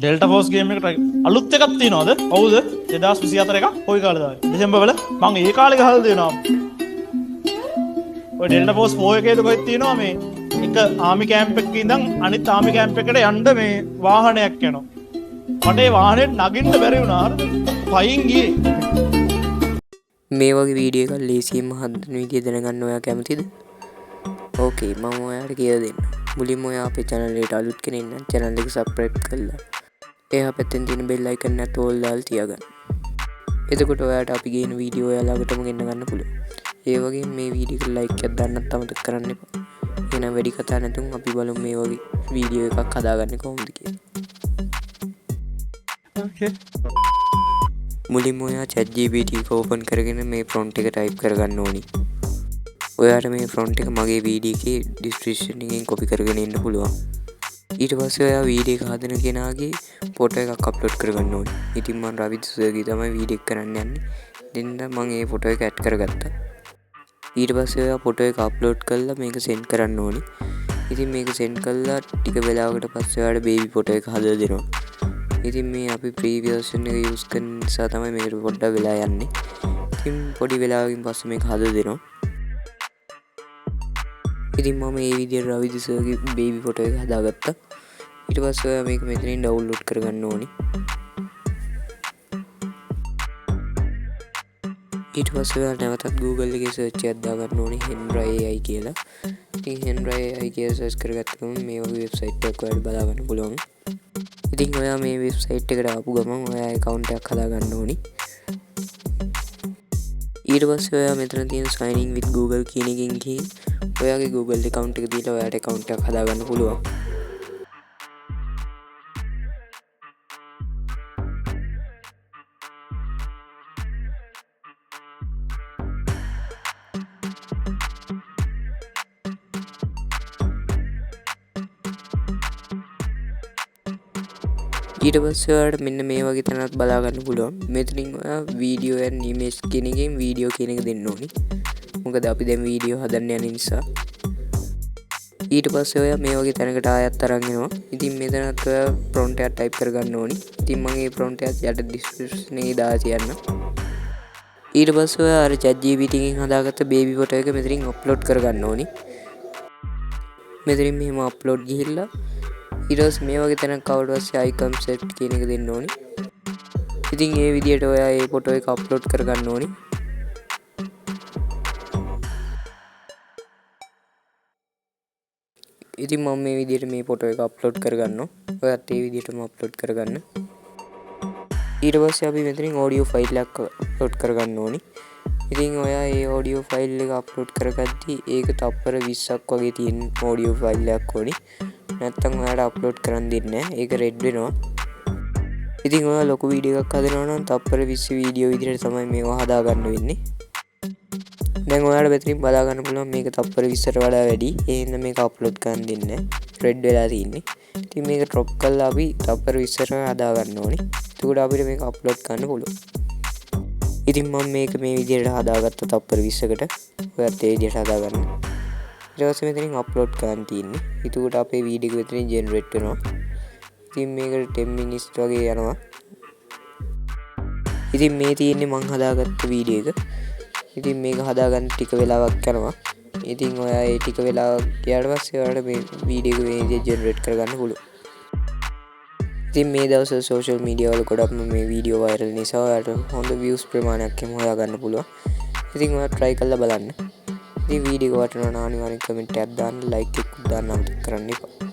Delta force game එකට අලුත් එකක් තියෙනවද? කවුද? 2024 එකක්. කොයි කාලේද ආවේ? දෙසැම්බර් වල මං ඒ කාලේ ගහලා දෙනවා. ඔය ඩෙල්ටා ෆෝස් 4 එකේද කොහෙද තියෙනවා මේ එක ආමි කැම්ප් එකක ඉඳන් අනිත් ආමි කැම්ප් එකට යන්න මේ වාහනයක් යනවා. මට ඒ වාහනේ නගින්න බැරි වුණා. හරිද? පයින් ගියේ. මේ වගේ වීඩියෝ එකක් ලේසියෙන්ම හදන විදිය දැනගන්න ඔයා කැමතිද? ඕකේ මම ඔයාලට කියලා දෙන්න. මුලින්ම ඔයා අපේ channel එකට අලුත් කෙනෙක් නම් channel එක subscribe කරලා එහා පැත්තෙන් තියෙන bell icon එක all දාලා තියාගන්න. එතකොට ඔයාට අපි ගේන වීඩියෝ ඔයාලටම ගෙන්න ගන්න පුළුවන්. ඒ වගේම මේ වීඩියෝ එකට like එකක් දාන්නත් අමතක කරන්න එපා. එහෙනම් වැඩි කතා නැතුව අපි බලමු මේ වගේ වීඩියෝ එකක් හදාගන්නේ කොහොමද කියලා. ඕකේ. මුලින්ම ඔයා ChatGPT එක ඕපන් කරගෙන මේ prompt එක type කරගන්න ඕනි. ඔයාට මේ prompt එක මගේ වීඩියෝ එකේ description එකෙන් copy කරගෙන ඉන්න පුළුවන්. ඊට පස්සේ ඔයා වීඩියෝ එක හදන කෙනාගේ ෆොටෝ එකක් අප්ලෝඩ් කරගන්න ඕනි. ඉතින් මම රවිද් සර්ගේ තමයි වීඩියෝ එක කරන්න යන්නේ. දෙන්න මම ඒ ෆොටෝ එක ඇඩ් කරගත්තා. ඊට පස්සේ ඔයා ෆොටෝ එක අප්ලෝඩ් කරලා මේක සෙන්ඩ් කරන්න ඕනි. ඉතින් මේක සෙන්ඩ් කළා ටික වෙලාවකට පස්සේ ඔයාට බේබි ෆොටෝ එක හදලා දෙනවා. ඉතින් මේ අපි ප්‍රී version එක යූස් කරන නිසා තමයි මේකට පොඩ්ඩක් වෙලා යන්නේ. ඉතින් පොඩි වෙලාවකින් පස්සේ මේක හදලා දෙනවා. ඉතින් මම මේ විදිහට රවිද් සර්ගේ බේබි ෆොටෝ එක හදාගත්තා. ඊට පස්සේ ඔයා මේක මෙතනින් ඩවුන්ලෝඩ් කරගන්න ඕනි. ඊට පස්සේ ඔයා නැවතත් Google එකේ search එකක් දාගන්න ඕනි Hendra AI කියලා. ඉතින් Hendra AI කියලා search කරගත්තම මේ වගේ website එකක් ඔයාලට බලා ගන්න පුළුවන්. ඉතින් ඔයා මේ website එකට ආපු ගමන් ඔයා account එකක් හදාගන්න ඕනි. ඊට පස්සේ ඔයා මෙතන තියෙන sign in with Google කියන එකෙන් ගිහින් ඔයාගේ Google account එක දීලා ඔයාට account එකක් හදාගන්න පුළුවන්. ඊට පස්සේ ඔයාලට මෙන්න මේ වගේ තැනක් බලා ගන්න පුළුවන්. මෙතනින් ඔයා video and image කියන එකෙන් video කියන එක දෙන්න ඕනි. මොකද අපි දැන් වීඩියෝ හදන්න යන නිසා. ඊට පස්සේ ඔයා මේ වගේ තැනකට ආයත් අරන් එනවා. ඉතින් මෙතනත් ඔයා prompt එකක් type කරගන්න ඕනි. ඉතින් මම මේ prompt එක යට description එකේ දාලා තියන්න. ඊට පස්සේ ඔයා අර ChatGPT එකෙන් හදාගත්ත baby photo එක මෙතනින් upload කරගන්න ඕනි. මෙතනින් මෙහෙම upload ගිහිල්ලා ඊට පස්සේ මේ වගේ තැනක් ආවට පස්සේ icon set කියන එක දෙන්න ඕනි. ඉතින් මේ විදිහට ඔයා මේ photo එක upload කරගන්න ඕනි. ඉතින් මම මේ විදිහට මේ ෆොටෝ එක අප්ලෝඩ් කරගන්නවා. ඔයත් ඒ විදිහටම අප්ලෝඩ් කරගන්න. ඊට පස්සේ අපි මෙතනින් ඔඩියෝ ෆයිල් එකක් අප්ලෝඩ් කරගන්න ඕනි. ඉතින් ඔයා මේ ඔඩියෝ ෆයිල් එක අප්ලෝඩ් කරගද්දී ඒක තප්පර 20ක් වගේ තියෙන ඔඩියෝ ෆයිල් එකක් ඕනි. නැත්තම් ඔයාට අප්ලෝඩ් කරන්න දෙන්නේ නැහැ. ඒක රෙඩ් වෙනවා. ඉතින් ඔයා ලොකු වීඩියෝ එකක් හදනවා නම් තප්පර 20 වීඩියෝ විදිහට තමයි මේවා හදාගන්න වෙන්නේ. දැන් ඔයාලා මෙතනින් බලා ගන්න පුළුවන් මේක තප්පර 20ට වඩා වැඩි. ඒ හින්දා මේක අප්ලෝඩ් කරන්න දෙන්නේ නැහැ. රෙඩ් වෙලා තියෙන්නේ. ඉතින් මේක ඩ්‍රොප් කරලා අපි තප්පර 20ට හදා ගන්න ඕනේ. එතකොට අපිට මේක අප්ලෝඩ් කරන්න පුළුවන්. ඉතින් මම මේක මේ විදිහට හදාගත්ත තප්පර 20කට. ඔයත් ඒ විදිහට හදා ගන්න. ඊට පස්සේ මෙතනින් අප්ලෝඩ් කරන්න තියෙන්නේ. එතකොට අපේ වීඩියෝ එක මෙතනින් ජෙනරේට් වෙනවා. ඉතින් මේකට 10 මිනිත්ස් වගේ යනවා. ඉතින් මේ තියෙන්නේ මම හදාගත්ත වීඩියෝ එක. ඉතින් මේක හදාගන්න ටික වෙලාවක් යනවා. ඉතින් ඔයා ඒ ටික වෙලාවක් ගියාට පස්සේ ඔයාලට මේ වීඩියෝ එක මේ විදිහට ජෙනරේට් කරගන්න පුළුවන්. ඉතින් මේ දවස්වල සෝෂල් මීඩියා වල ගොඩක්ම මේ වීඩියෝ වයිරල් නිසා ඔයාලට හොඳ views ප්‍රමාණයක් එම හොයාගන්න පුළුවන්. ඉතින් ඔයා try කරලා බලන්න. ඉතින් වීඩියෝ එක වටනවා නම් අනිවාර්යෙන් කමෙන්ට් එකක් දාන්න, like එකක් දාන්න අමතක කරන්න එපා.